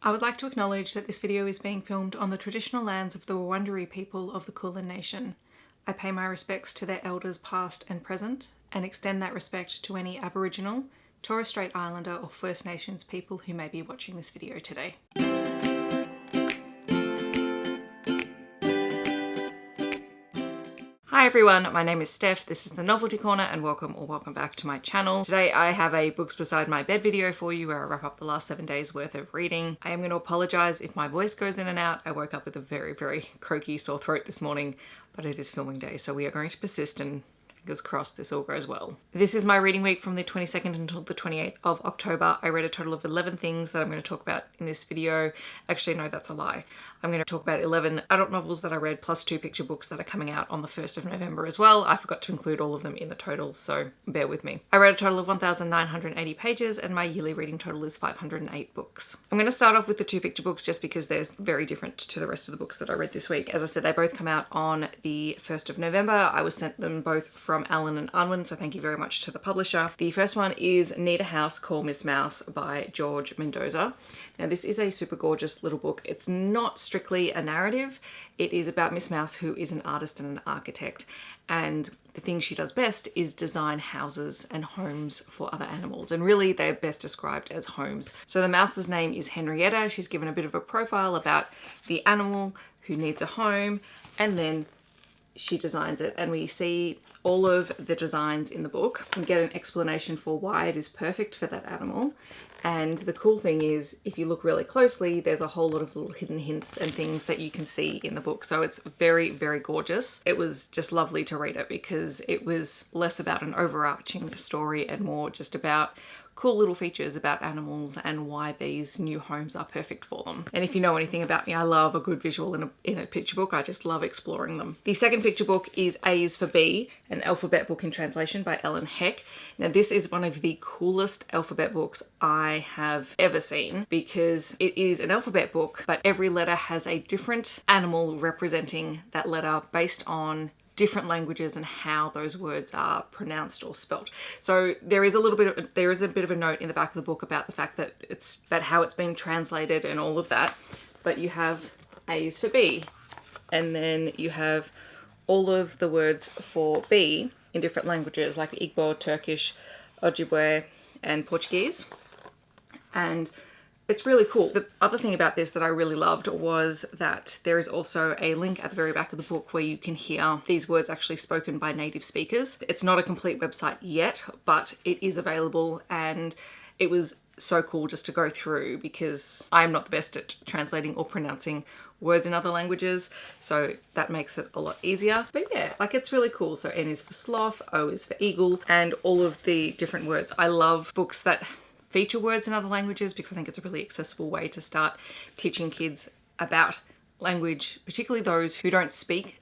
I would like to acknowledge that this video is being filmed on the traditional lands of the Wurrundjeri people of the Kulin Nation. I pay my respects to their elders past and present, and extend that respect to any Aboriginal, Torres Strait Islander or First Nations people who may be watching this video today. Hi everyone, my name is Steph, this is the Novelty Corner and welcome back to my channel. Today I have a books beside my bed video for you where I wrap up the last 7 days worth of reading. I am going to apologise if my voice goes in and out. I woke up with a very croaky sore throat this morning, but it is filming day, so we are going to persist and fingers crossed this all goes well. This is my reading week from the 22nd until the 28th of October. I read a total of 11 things that I'm going to talk about in this video. Actually, no, that's a lie. I'm going to talk about 11 adult novels that I read plus 2 picture books that are coming out on the 1st of November as well. I forgot to include all of them in the totals, so bear with me. I read a total of 1,980 pages and my yearly reading total is 508 books. I'm going to start off with the 2 picture books just because they're very different to the rest of the books that I read this week. As I said, they both come out on the 1st of November. I was sent them both from Allen and Unwin, so thank you very much to the publisher. The first one is Need a House, Call Miss Mouse by George Mendoza. Now this is a super gorgeous little book. It's not strictly a narrative. It is about Miss Mouse, who is an artist and an architect, and the thing she does best is design houses and homes for other animals, and really they're best described as homes. So the mouse's name is Henrietta. She's given a bit of a profile about the animal who needs a home, and then she designs it, and we see all of the designs in the book and get an explanation for why it is perfect for that animal. And the cool thing is, if you look really closely, there's a whole lot of little hidden hints and things that you can see in the book. So it's very gorgeous. It was just lovely to read it because it was less about an overarching story and more just about cool little features about animals and why these new homes are perfect for them. And if you know anything about me, I love a good visual in a picture book. I just love exploring them. The second picture book is A is for B, an alphabet book in translation by Ellen Heck. Now this is one of the coolest alphabet books I have ever seen because it is an alphabet book, but every letter has a different animal representing that letter based on different languages and how those words are pronounced or spelt. So there is a bit of a note in the back of the book about the fact that how it's been translated and all of that. But you have A is for B, and then you have all of the words for B in different languages like Igbo, Turkish, Ojibwe, and Portuguese. And it's really cool. The other thing about this that I really loved was that there is also a link at the very back of the book where you can hear these words actually spoken by native speakers. It's not a complete website yet, but it is available, and it was so cool just to go through because I'm not the best at translating or pronouncing words in other languages, so that makes it a lot easier. But yeah, like, it's really cool. So N is for sloth, O is for eagle, and all of the different words. I love books that feature words in other languages because I think it's a really accessible way to start teaching kids about language, particularly those who don't speak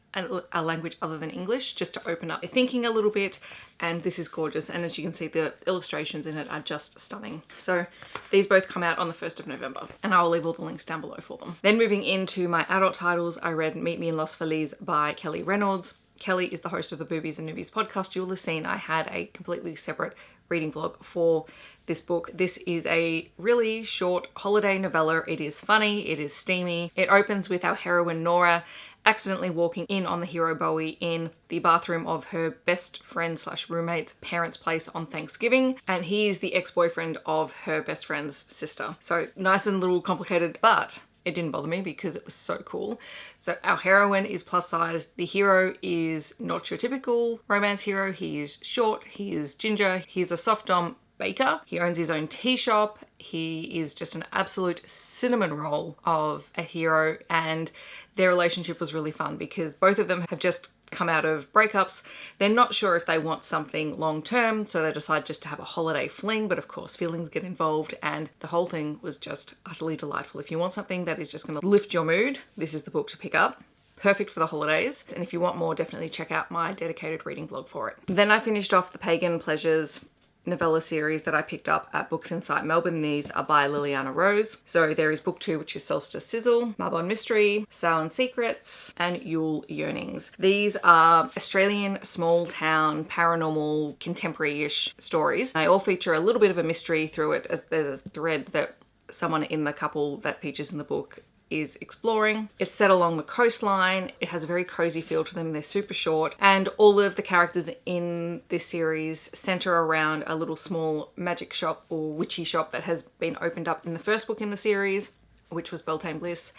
a language other than English, just to open up their thinking a little bit. And this is gorgeous, and as you can see, the illustrations in it are just stunning. So these both come out on the 1st of November, and I'll leave all the links down below for them. Then moving into my adult titles, I read Me In Los Feliz by Kelly Reynolds. Kelly is the host of the Boobies and Newbies podcast. You will have seen I had a completely separate reading vlog for this book. This is a really short holiday novella. It is funny, it is steamy. It opens with our heroine Nora accidentally walking in on the hero Bowie in the bathroom of her best friend / roommate's parents' place on Thanksgiving, and he is the ex-boyfriend of her best friend's sister. So nice and little complicated, but it didn't bother me because it was so cool. So our heroine is plus size. The hero is not your typical romance hero. He is short, he is ginger, he's a soft dom baker. He owns his own tea shop. He is just an absolute cinnamon roll of a hero, and their relationship was really fun because both of them have just come out of breakups. They're not sure if they want something long term, so they decide just to have a holiday fling, but of course feelings get involved, and the whole thing was just utterly delightful. If you want something that is just going to lift your mood, this is the book to pick up. Perfect for the holidays, and if you want more, definitely check out my dedicated reading blog for it. Then I finished off the Pagan Pleasures novella series that I picked up at Books Insight Melbourne. These are by Liliana Rose. So there is book 2, which is Solstice Sizzle, Marbon Mystery, Samhain Secrets, and Yule Yearnings. These are Australian small town paranormal contemporary-ish stories. They all feature a little bit of a mystery through it, as there's a thread that someone in the couple that features in the book is exploring. It's set along the coastline. It has a very cozy feel to them. They're super short, and all of the characters in this series center around a little small magic shop or witchy shop that has been opened up in the first book in the series, which was Beltane Bliss,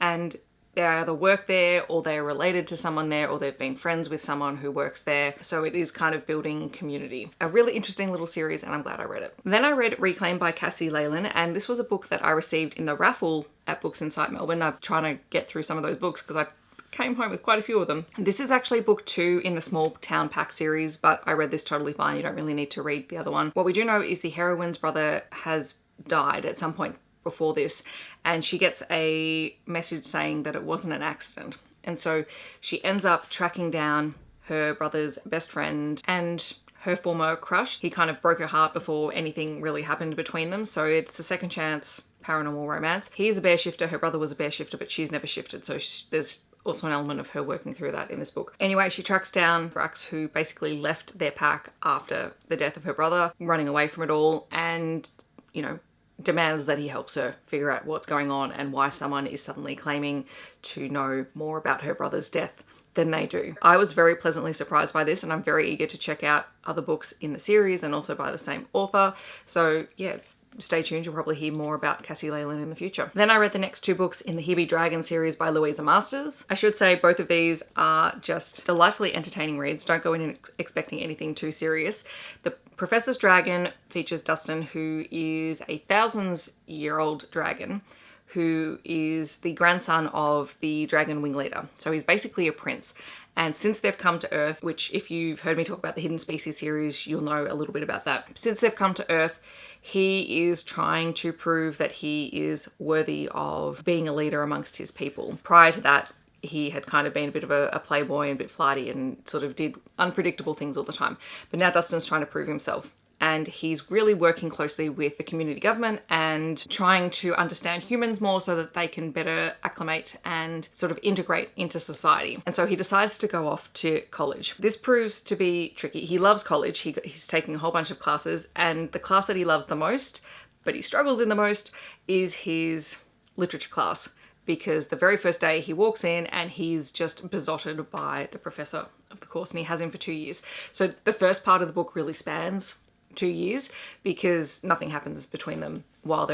and they either work there or they're related to someone there or they've been friends with someone who works there. So it is kind of building community. A really interesting little series, and I'm glad I read it. Then I read Reclaim by Cassie Leyland, and this was a book that I received in the raffle at Books Insight Melbourne. I'm trying to get through some of those books because I came home with quite a few of them. This is actually book 2 in the Small Town Pack series, but I read this totally fine. You don't really need to read the other one. What we do know is the heroine's brother has died at some point before this, and she gets a message saying that it wasn't an accident. And so she ends up tracking down her brother's best friend and her former crush. He kind of broke her heart before anything really happened between them. So it's a second chance paranormal romance. He's a bear shifter. Her brother was a bear shifter, but she's never shifted. So there's also an element of her working through that in this book. Anyway, she tracks down Brax, who basically left their pack after the death of her brother, running away from it all, and, you know, demands that he helps her figure out what's going on and why someone is suddenly claiming to know more about her brother's death than they do. I was very pleasantly surprised by this, and I'm very eager to check out other books in the series and also by the same author. So yeah, stay tuned. You'll probably hear more about Cassie Leyland in the future. Then I read the next 2 books in the Here Be Dragon series by Louisa Masters. I should say both of these are just delightfully entertaining reads. Don't go in expecting anything too serious. The Professor's Dragon features Dustin, who is a thousands-year-old dragon who is the grandson of the dragon wing leader. So he's basically a prince. And since they've come to Earth, which if you've heard me talk about the Hidden Species series, you'll know a little bit about that. Since they've come to Earth, he is trying to prove that he is worthy of being a leader amongst his people. Prior to that, he had kind of been a bit of a playboy and a bit flighty and sort of did unpredictable things all the time. But now Dustin's trying to prove himself. And he's really working closely with the community government and trying to understand humans more so that they can better acclimate and sort of integrate into society. And so he decides to go off to college. This proves to be tricky. He loves college. He's taking a whole bunch of classes, and the class that he loves the most, but he struggles in the most, is his literature class. Because the very first day he walks in and he's just besotted by the professor of the course, and he has him for 2 years. So the first part of the book really spans 2 years because nothing happens between them while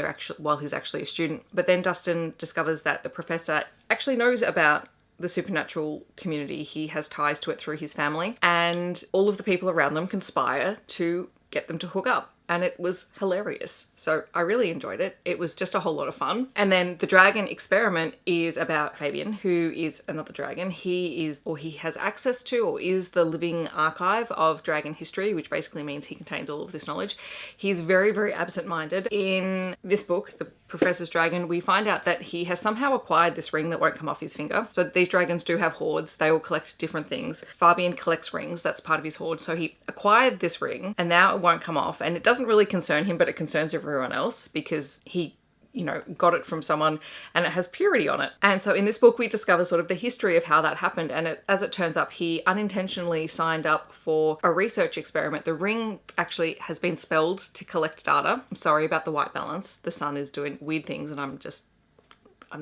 he's actually a student. But then Dustin discovers that the professor actually knows about the supernatural community. He has ties to it through his family, and all of the people around them conspire to get them to hook up. And it was hilarious. So I really enjoyed it. It was just a whole lot of fun. And then the dragon experiment is about Fabian, who is another dragon. He has access to, or is the living archive of dragon history, which basically means he contains all of this knowledge. He's very, very absent-minded. In this book, The Professor's Dragon, we find out that he has somehow acquired this ring that won't come off his finger. So these dragons do have hoards. They all collect different things. Fabian collects rings. That's part of his hoard. So he acquired this ring and now it won't come off. And it doesn't really concern him, but it concerns everyone else because he, you know, got it from someone and it has purity on it. And so in this book, we discover sort of the history of how that happened. And as it turns up, he unintentionally signed up for a research experiment. The ring actually has been spelled to collect data. I'm sorry about the white balance. The sun is doing weird things and I'm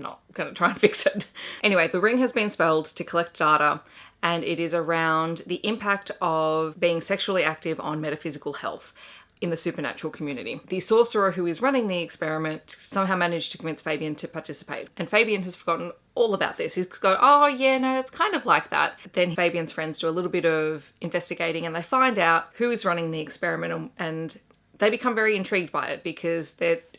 not going to try and fix it. Anyway, the ring has been spelled to collect data, and it is around the impact of being sexually active on metaphysical health in the supernatural community. The sorcerer who is running the experiment somehow managed to convince Fabian to participate. And Fabian has forgotten all about this. He's gone, oh yeah, no, it's kind of like that. Then Fabian's friends do a little bit of investigating and they find out who is running the experiment, and they become very intrigued by it because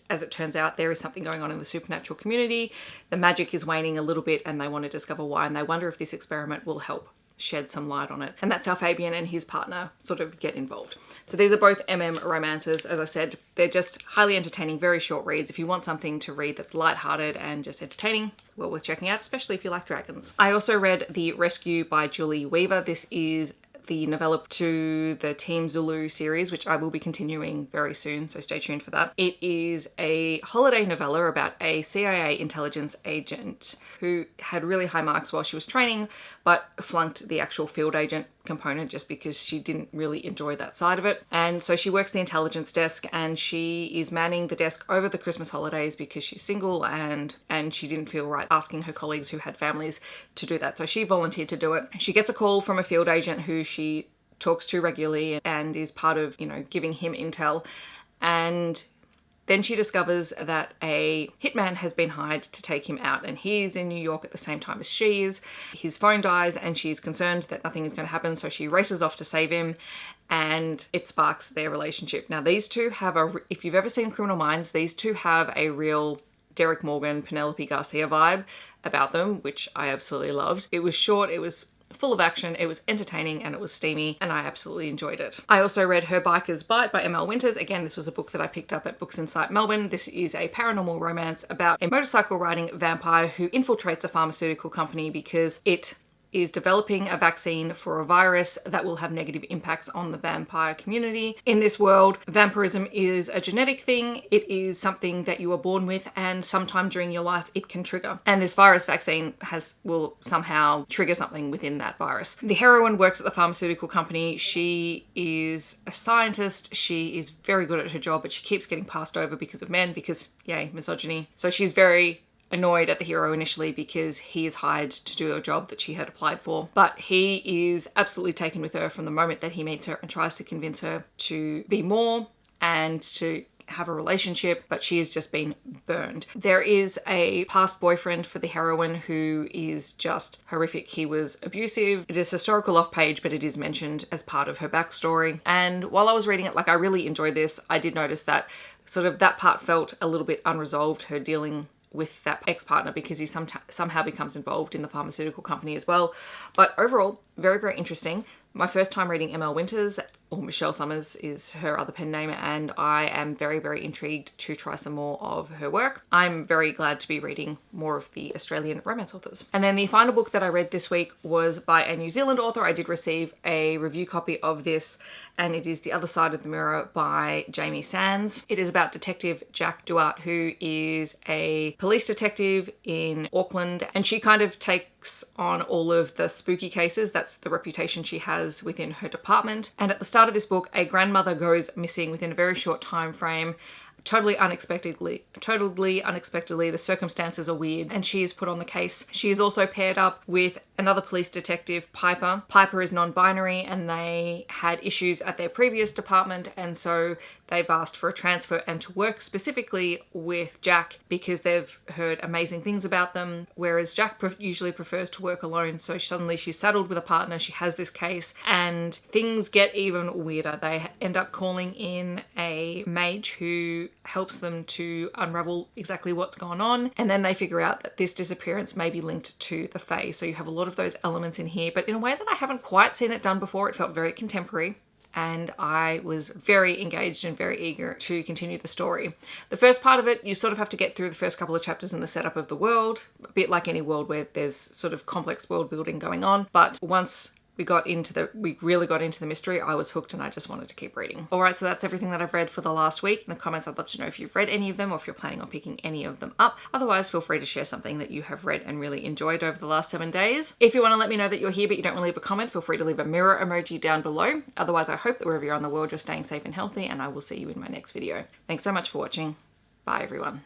as it turns out, there is something going on in the supernatural community. The magic is waning a little bit and they want to discover why, and they wonder if this experiment will help shed some light on it. And that's how Fabian and his partner sort of get involved. So these are both romances. As I said, they're just highly entertaining, very short reads. If you want something to read that's lighthearted and just entertaining, well worth checking out, especially if you like dragons. I also read The Rescue by Julie Weaver. This is the novella to the Team Zulu series, which I will be continuing very soon, so stay tuned for that. It is a holiday novella about a CIA intelligence agent who had really high marks while she was training, but flunked the actual field agent component just because she didn't really enjoy that side of it. And so she works the intelligence desk, and she is manning the desk over the Christmas holidays because she's single and she didn't feel right asking her colleagues who had families to do that. So she volunteered to do it. She gets a call from a field agent who she talks to regularly and is part of, giving him intel. And then she discovers that a hitman has been hired to take him out, and he's in New York at the same time as she is. His phone dies and she's concerned that nothing is going to happen, so she races off to save him, and it sparks their relationship. Now these two have if you've ever seen Criminal Minds, these two have a real Derek Morgan, Penelope Garcia vibe about them, which I absolutely loved. It was short, it was full of action, it was entertaining, and it was steamy, and I absolutely enjoyed it. I also read Her Biker's Bite by M.L. Winters. Again, this was a book that I picked up at Books Insight Melbourne. This is a paranormal romance about a motorcycle riding vampire who infiltrates a pharmaceutical company because it is developing a vaccine for a virus that will have negative impacts on the vampire community. In this world, vampirism is a genetic thing. It is something that you are born with, and sometime during your life it can trigger. And this virus vaccine will somehow trigger something within that virus. The heroine works at the pharmaceutical company. She is a scientist. She is very good at her job, but she keeps getting passed over because of men, because, yay, misogyny. So she's very annoyed at the hero initially because he is hired to do a job that she had applied for, but he is absolutely taken with her from the moment that he meets her and tries to convince her to be more and to have a relationship, but she has just been burned. There is a past boyfriend for the heroine who is just horrific. He was abusive. It is historical off page, but it is mentioned as part of her backstory. And while I was reading it, I really enjoyed this. I did notice that sort of that part felt a little bit unresolved, her dealing with that ex-partner, because he somehow becomes involved in the pharmaceutical company as well. But overall, very, very interesting. My first time reading M.L. Winters, or Michelle Summers is her other pen name, and I am very, very intrigued to try some more of her work. I'm very glad to be reading more of the Australian romance authors. And then the final book that I read this week was by a New Zealand author. I did receive a review copy of this, and it is The Other Side of the Mirror by Jamie Sands. It is about Detective Jack Duart, who is a police detective in Auckland, and she kind of takes on all of the spooky cases. That's the reputation she has within her department. And at the start of this book, a grandmother goes missing within a very short time frame. Totally unexpectedly, the circumstances are weird, and she is put on the case. She is also paired up with another police detective, Piper. Piper is non-binary, and they had issues at their previous department, and so they've asked for a transfer and to work specifically with Jack because they've heard amazing things about them, whereas Jack usually prefers to work alone. So suddenly she's saddled with a partner, she has this case, and things get even weirder. They end up calling in a mage who helps them to unravel exactly what's gone on, and then they figure out that this disappearance may be linked to the Fae. So you have a lot of those elements in here, but in a way that I haven't quite seen it done before. It felt very contemporary, and I was very engaged and very eager to continue the story. The first part of it, you sort of have to get through the first couple of chapters in the setup of the world, a bit like any world where there's sort of complex world building going on, but once we really got into the mystery, I was hooked and I just wanted to keep reading. All right, so that's everything that I've read for the last week. In the comments, I'd love to know if you've read any of them or if you're planning on picking any of them up. Otherwise, feel free to share something that you have read and really enjoyed over the last 7 days. If you want to let me know that you're here but you don't want to leave a comment, feel free to leave a mirror emoji down below. Otherwise, I hope that wherever you are in the world, you're staying safe and healthy, and I will see you in my next video. Thanks so much for watching. Bye, everyone.